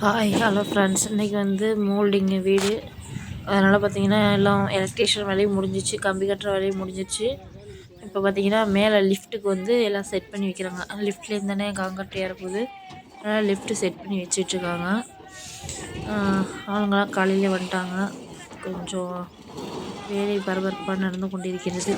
Hi hello friends, இன்றைக்கி வந்து moulding வீடு. அதனால் பார்த்திங்கன்னா எல்லாம் எலக்ட்ரிஷியன் வேலையும் முடிஞ்சிச்சு, கம்பி கட்டுற வேலையும் முடிஞ்சிச்சு. இப்போ பார்த்திங்கன்னா மேலே லிஃப்ட்டுக்கு வந்து எல்லாம் செட் பண்ணி வைக்கிறாங்க. லிஃப்ட்லேருந்து தானே காங்கட்டு ஏறப்போகுது, அதனால் லிஃப்ட்டு செட் பண்ணி வச்சிட்ருக்காங்க. அவங்களாம் காலையிலே வந்துட்டாங்க. கொஞ்சம் வேலை பரபரப்பாக நடந்து கொண்டிருக்கிறது.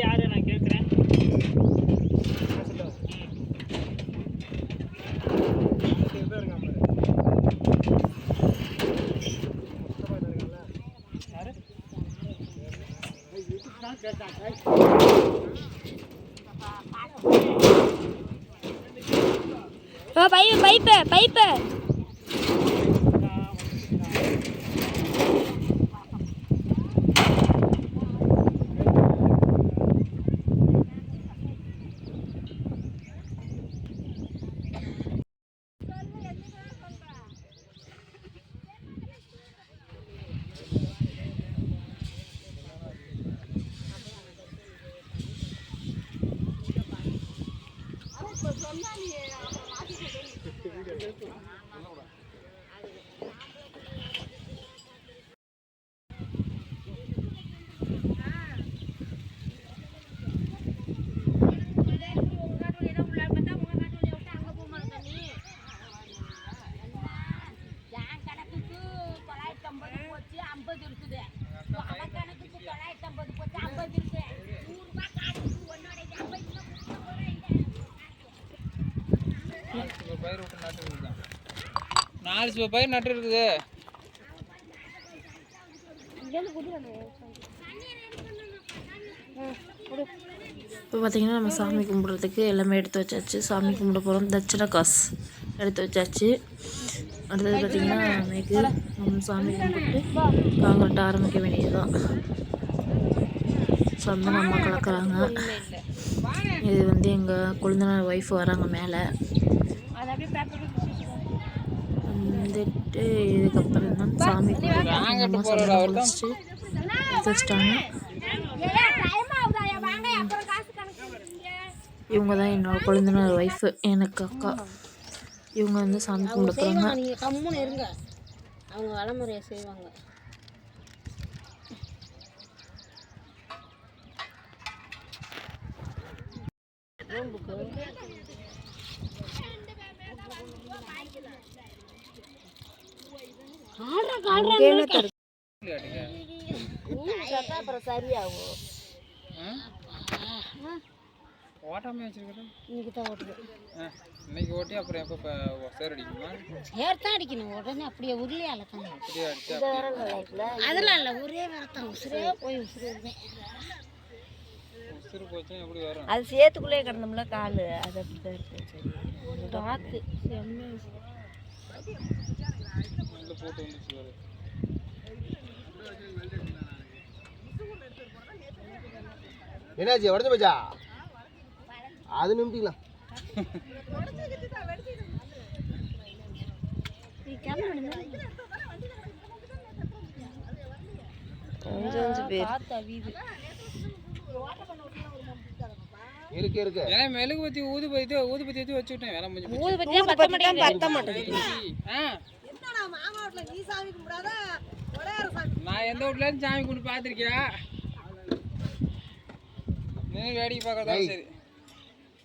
யாரு நான் கேட்குறேன். பைப்பு பயிர் நட்டு இருக்குது. இப்போ பார்த்திங்கன்னா நம்ம சாமி கும்பிட்றதுக்கு எல்லாமே எடுத்து வச்சாச்சு. சாமி கும்பிட போகிறோம். தட்சணை காசு எடுத்து வச்சாச்சு. அடுத்தது பார்த்திங்கன்னா அன்னைக்கு நம்ம சாமி கும்பிட்டு காங்கட்ட ஆரம்பிக்க வேண்டியதுதான். சந்தன அம்மா கலக்கிறாங்க. இது வந்து எங்கள் கொழுந்தனார் ஒய்ஃப் வராங்க மேலே வந்துட்டு. இதுக்கப்புறம் தான் சாமி முடிச்சுட்டு வச்சிட்டாங்க. இவங்க தான் என்னோட கொழுந்தனார் ஒய்ஃபு, எனக்கு அக்கா. இவங்க வந்து சாமி கும்பிடுறாங்க. அவங்க வளமுறையை செய்வாங்க. சரியாகும். ஓட்டாமே வச்சிருக்கேன். இன்னைக்கு தான் ஓட்டுது. இன்னைக்கு ஓட்டி அப்புறம் எப்போ சேர் அடிக்கணுமா? சேர் தான் அடிக்கணும். உடனே அப்படியே உருளையால தான் அப்படியே அடிச்சா அதெல்லாம் இல்லை, ஒரே வரத்தான் உசுரே போய் உசுறு போச்சுன்னா எப்படி வரும்? அது சேத்துக்குள்ளே கிடந்தோம்ல கால், அது அப்படி தான் இருக்கு. காற்று போட்டு வந்துச்சு. என்னாச்சு, உடஞ்சு போச்சா? அது நிமிட்டிக்கலாம். கொஞ்சம் பேர் காற்று அவியுது. இருக்கு ஏன்னா மெழுகுபத்தி ஊதுபத்தி எடுத்து வச்சு விட்டேன் வேலை முடிஞ்சு போச்சு. ஊதுபத்திலாம் பத்த மாட்டேங்குது. பத்த மாட்டேங்குது. நான் எந்த வீட்டுல இருந்து சாமி கும்பிட்டு பார்த்துருக்கியா? நீ வேடிக்கை பார்க்கறதா சரி.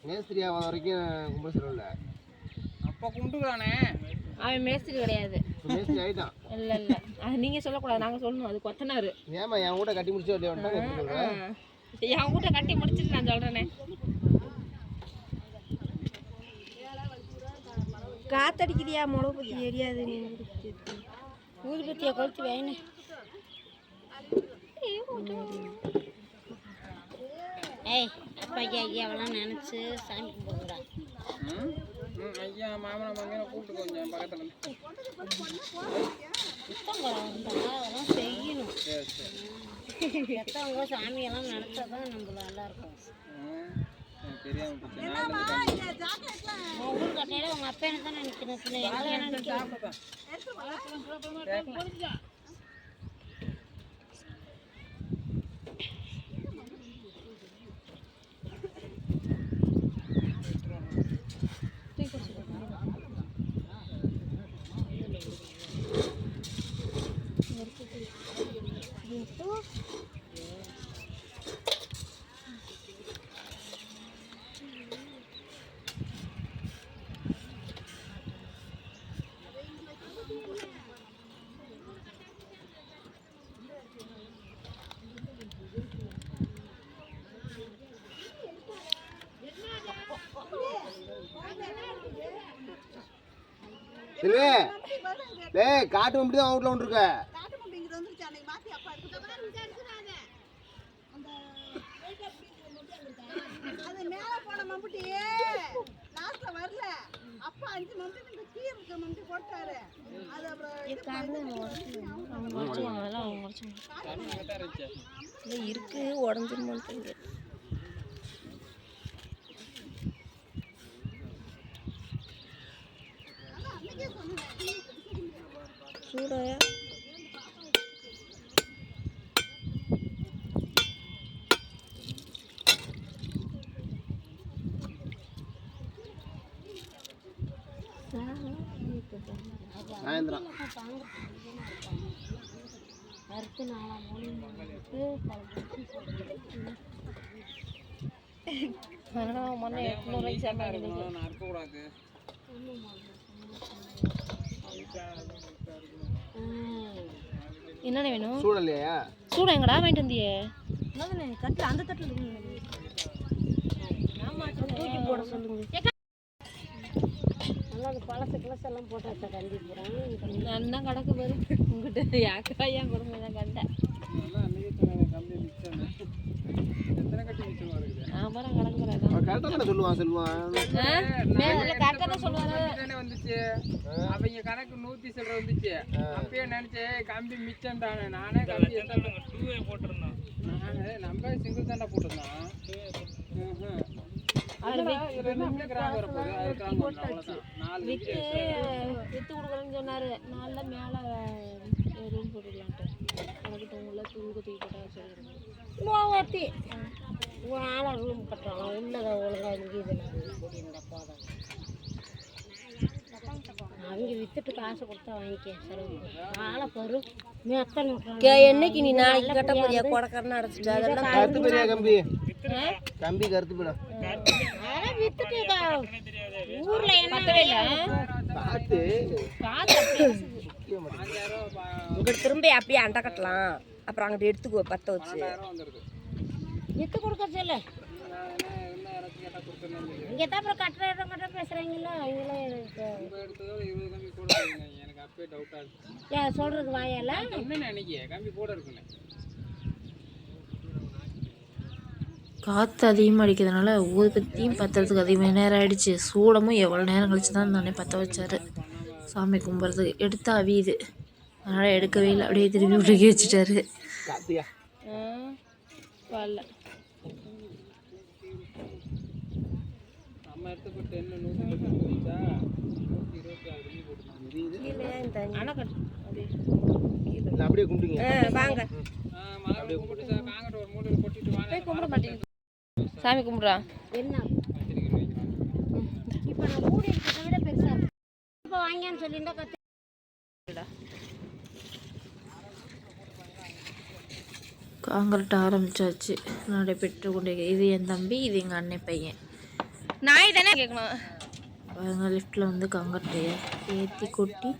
மேஸ்திரியா வரைக்கும் கும்பிட சொல்லல. அப்போ கும்பிட்டுக்கிறானே. அவன் மேஸ்திரி கிடையாது. மேஸ்திரி ஆயிட்டான். இல்லை இல்லை, அது நீங்கள் சொல்லக்கூடாது, நாங்கள் சொல்லணும். அது கொத்தனாரு. ஏமா என் கூட கட்டி முடிச்சு வரலையா வந்துட்டாங்க. என் கூட கட்டி முடிச்சுட்டு நான் சொல்கிறேனே. காத்தடிக்குதியா மிளகு பத்தி எரியாது. நீ ஊதுபத்தியை கொளுத்து வேணு. ஏய் அப்பா ஐயா ஐயாவெல்லாம் நினச்சி சாமி கும்பிடுறா. ஐயா மாமனா மங்கன கூப்பிட்டு கொஞ்சம் பக்கத்துல இருந்து. அதெல்லாம் செய்யணும். சரி சரி. பெற்றவங்க சாமியெல்லாம் நடத்தா தான் நம்மள நல்லா இருக்கும். தெரியாம போச்சு. ஊர் கட்டையில உங்க அப்பா என்ன தான் நினைக்கணும். பிள்ளை எங்களை என்ன நினைக்கணும். செல்வே டேய் காட்டு வண்டி தான் அவுட்ல வந்துருக்க. இருக்கு உடஞ்சிருமான்னு சூட சாயந்தரம் அறுத்து 4 மணி மண்ணை 800 சேர்ந்தாங்க. நான் இருக்கக்கூடாது. என்னென்ன வேணும்? சூடலையா? சூட எங்கடா வாங்கிட்டு வந்தியே? தட்டில் அந்த தட்டில் தூக்கி போட சொல்லுங்க. நல்லா பழசு கிளசெல்லாம் போட்டாச்சா கண்டி போகிறேன். நல்லா கிடக்கு பாரு உங்ககிட்ட. யாக்கா ஏன் கொடுமை தான் கண்டேன். ஆமாம் கிடக்குறேன். கரெக்டாக தானே சொல்லுவான் கரெக்டாக தான் சொல்லுவாரு. வந்துச்சு அவங்க கணக்கு 100 சில்லற வந்துச்சு. அப்பயே நினைச்சேன் கம்பி மிச்சம் தானே. நானே கம்பி போட்டிருந்தோம். நம்ம சிங்கிள் தாண்டா போட்டிருந்தோம். வித்து கொடுக்குறேன்னு சொன்னாரு. நாளில் மேலே ரூம் போட்டுக்கலான்ட்டு எனக்கு உள்ள தூக்கி போட்டா மூவத்தி ஆளை ரூம் கட்டுறாங்க. உள்ளதை ஒழுங்காக இங்கே இதில் போதும். அவங்க வித்துட்டு காசு கொடுத்தா வாங்கிக்க செலவு. ஆளை பொறு என்னைக்கு நீ நாளைக்கு கட்ட போறியா? கொடக்காரனா அடைச்சிட்டு அதெல்லாம் கருத்து போறியா? கம்பி கம்பி கருத்து போயிடும். வித்துட்டு ஊர்ல என்ன பார்த்து இங்கிட்டு திரும்ப அப்படியே அண்டை கட்டலாம். அப்புறம் அங்கிட்ட எடுத்துக்கோ பற்ற வச்சு வித்து கொடுக்க சொல்லு. இங்கே தான் அப்புறம் கட்டுற இடம் கட்ட பேசுகிறாங்களா அவங்களாம். ஏன் சொல்கிறது வாயால காற்று அதிகமாக அடிக்கிறதுனால ஊதுபத்தியும் பற்றுறதுக்கு அதிகமாக நேரம் ஆகிடுச்சு. சூடமும் எவ்வளோ நேரம் கழிச்சு தான் தானே பற்ற வச்சார். சாமி கும்பிட்றதுக்கு எடுத்து அவியுது. அதனால் எடுக்கவே இல்லை, அப்படியே திரும்பி விட்டுக்கி வச்சுட்டாரு. வரல அப்படியே கும்பிடுங்க. வாங்க அப்படியே கும்பிட்டு காங்கிட்ட ஒரு மூலையில் கொட்டிட்டு வாங்க கும்பிட மாட்டேங்குது. சாமி கும்பிட்றா. என்ன இப்போ நான் மூடி இருக்கிறத விட பெருசாக இருக்கு. இப்போ வாங்கியான்னு சொல்லியிருந்தா கற்று காங்கிரட் ஆரம்பிச்சாச்சு. நடைபெற்று கொண்டே இது என் தம்பி, இது எங்கள் அண்ணன் பையன். நாய் தானே கேட்கணும். அவங்க லிஃப்ட்டில் வந்து காங்கிரட்டை ஏற்றி கொட்டி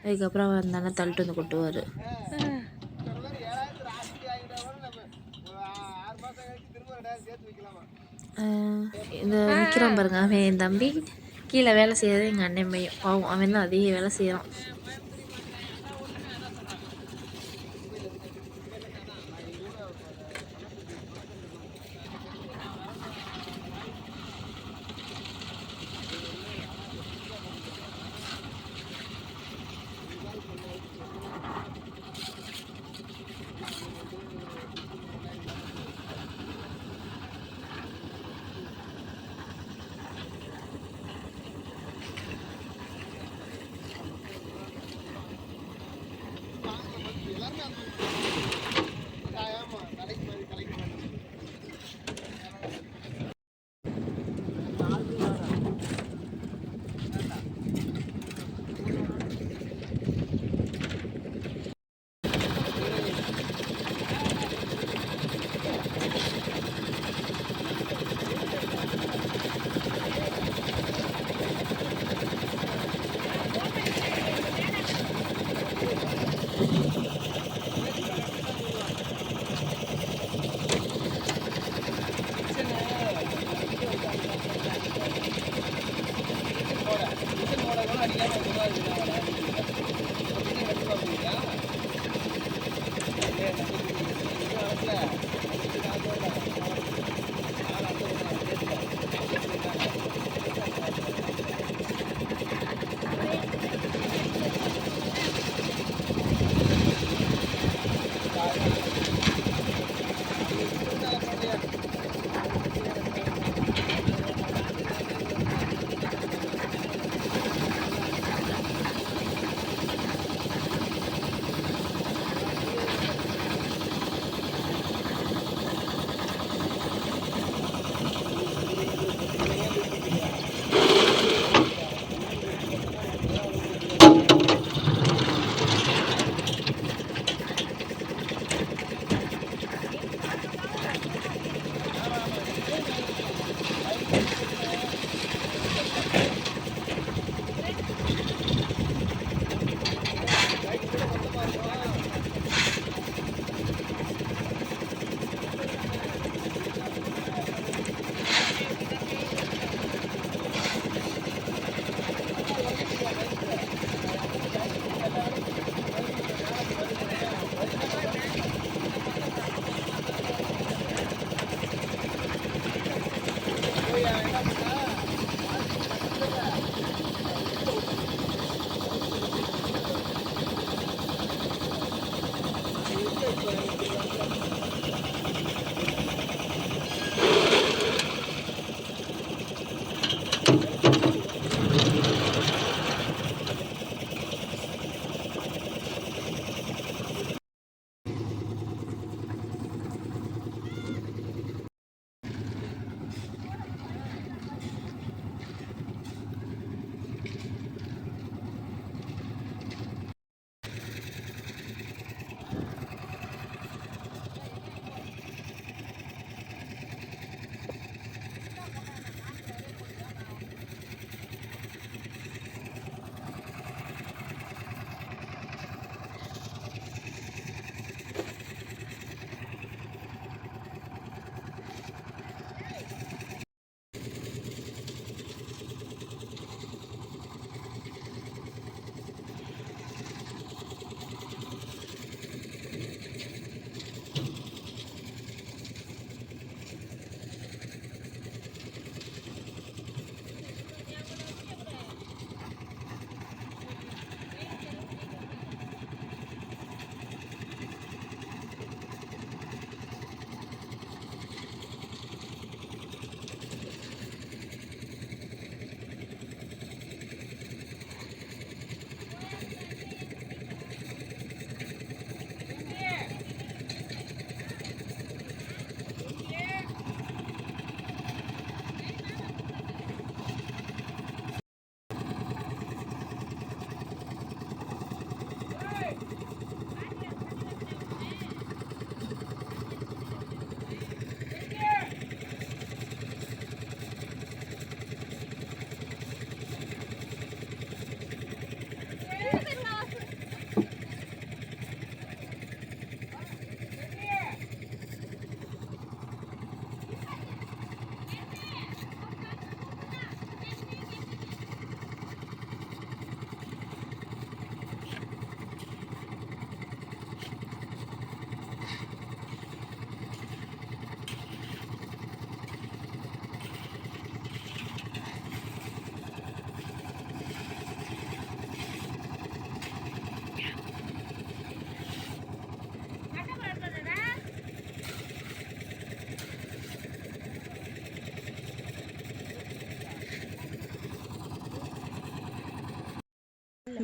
அதுக்கப்புறம் அந்த அண்ணன் தள்ளிட்டு வந்து கொட்டுவார். இந்த விற்கிறான் பாருங்க, அவன் என் தம்பி. கீழே வேலை செய்யறது எங்கள் அண்ணன் பையன். பாவம், அவன் தான் அதிக வேலை செய்கிறான்.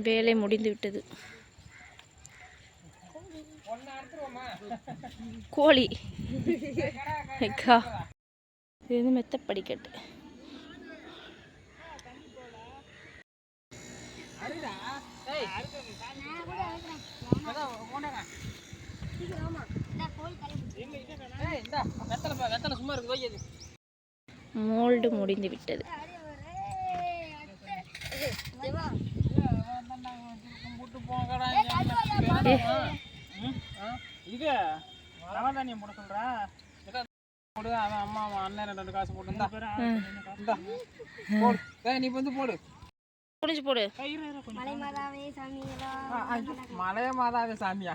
வேலை முடிந்து விட்டது. கோழி அக்கா இது வந்து மெத்த படிக்கட்டு. மோல்டு முடிந்து விட்டது. இது நவதானியம் போட சொல்றா போடு. அவன் அம்மா அவன் அண்ணன் 2 காசு போட்டு போடு. நீ வந்து போடு முடிஞ்சு போடு. மலைய மாதாவே சாமியா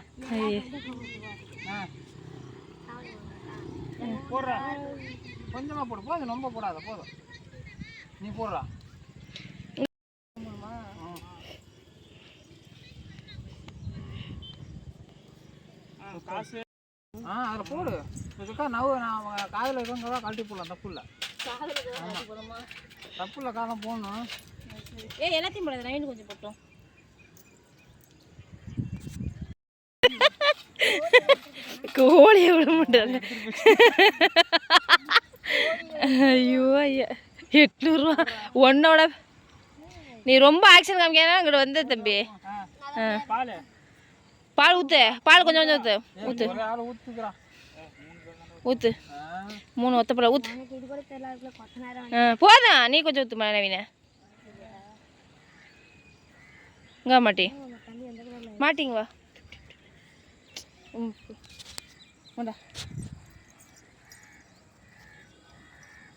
போடுறா. கொஞ்சமா போடு, போதும் ரொம்ப போடாத, போதும் நீ போடுறா. காசு அதில் போடு. இதுக்கா நான் காதில் இருக்கவங்க கழட்டி போடலாம், தப்பு இல்லை. தப்பு இல்லை, காலம் போடணும். எல்லாத்தையும் போடாது, நவீன் கொஞ்சம் போட்டோம். கோழியை விட மாட்டாங்க. ஐயோ ஐயா 800 ரூபா ஒன்னோட. நீ ரொம்ப ஆக்ஷன் காமிக்கானா இங்கிட்ட வந்த தம்பி. பால் ஊற்று, பால் கொஞ்சம் கொஞ்சம் ஊற்று ஊற்று 3 ஒத்தப்பட ஊற்று. போதும், நீ கொஞ்சம் ஊற்று நவீன. இங்கே மாட்டிங்க வா.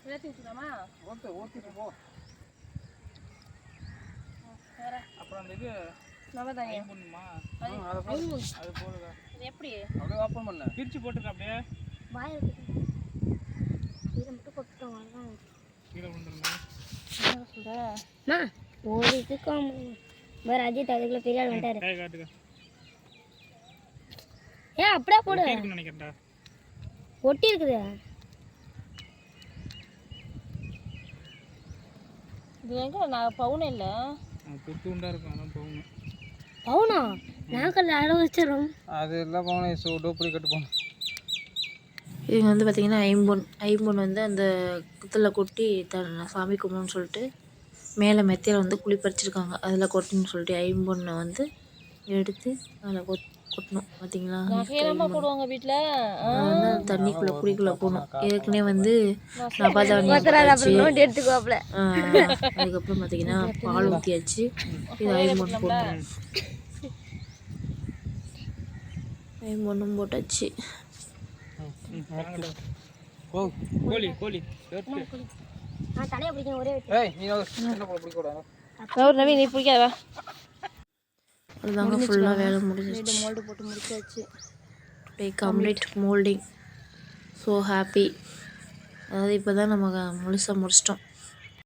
எல்லாத்தையும் ஊற்றுதாமா? ஊற்றிட்டு போ. அப்புறம் அந்த இது நவதானியம் பண்ணுமா? அது போடுங்க. அது எப்படி அப்படியே ஓப்பன் பண்ண பிரிச்சு போட்டுக்க. அப்படியே கீழே வந்துருந்தா ஒரு இதுக்கும் வேற அஜித் அதுக்குள்ள பெரிய ஆள் வந்துட்டாரு. கை காட்டுங்க. ஏன் அப்படியே போடு. நினைக்கிறேன்டா ஒட்டி இருக்குது. இது எங்க நான் பவுனே இல்லை, குத்து உண்டா இருக்கும். அதான் பவுன். பவுனா நாங்கள் அளவு வச்சிடறோம். அது எல்லாம் பவுனை டூப்ளிகேட் போகணும். இவங்க வந்து பார்த்திங்கன்னா ஐம்பொன் வந்து அந்த குத்தில் கொட்டி சாமி கும்பிடணும்னு சொல்லிட்டு மேலே மெத்தையில் வந்து குழி பறிச்சிருக்காங்க. அதில் கொட்டணும்னு சொல்லிட்டு ஐம்பொன்னை வந்து எடுத்து அதில் கொட்டணும். பார்த்தீங்களா? போடுவாங்க வீட்டில் வந்து தண்ணிக்குள்ளே குழிக்குள்ளே போகணும். ஏற்கனவே வந்து எடுத்துக்குவாப்ல. அதுக்கப்புறம் பார்த்தீங்கன்னா பால் ஊற்றியாச்சு. இது ஐம்பொன் போட்டோம். ஐம்பொன்னும் போட்டாச்சு. கோழி கோழி தலையை பிடிக்கணும் ஒரே. நவீன் நீ பிடிக்காதவா? அதுதாங்க ஃபுல்லாக வேலை முடிஞ்சிச்சு. மோல்டு போட்டு முடிச்சாச்சு. Today complete moulding. So happy. அதாவது இப்போ தான் நம்ம முழுசாக முடிச்சிட்டோம்.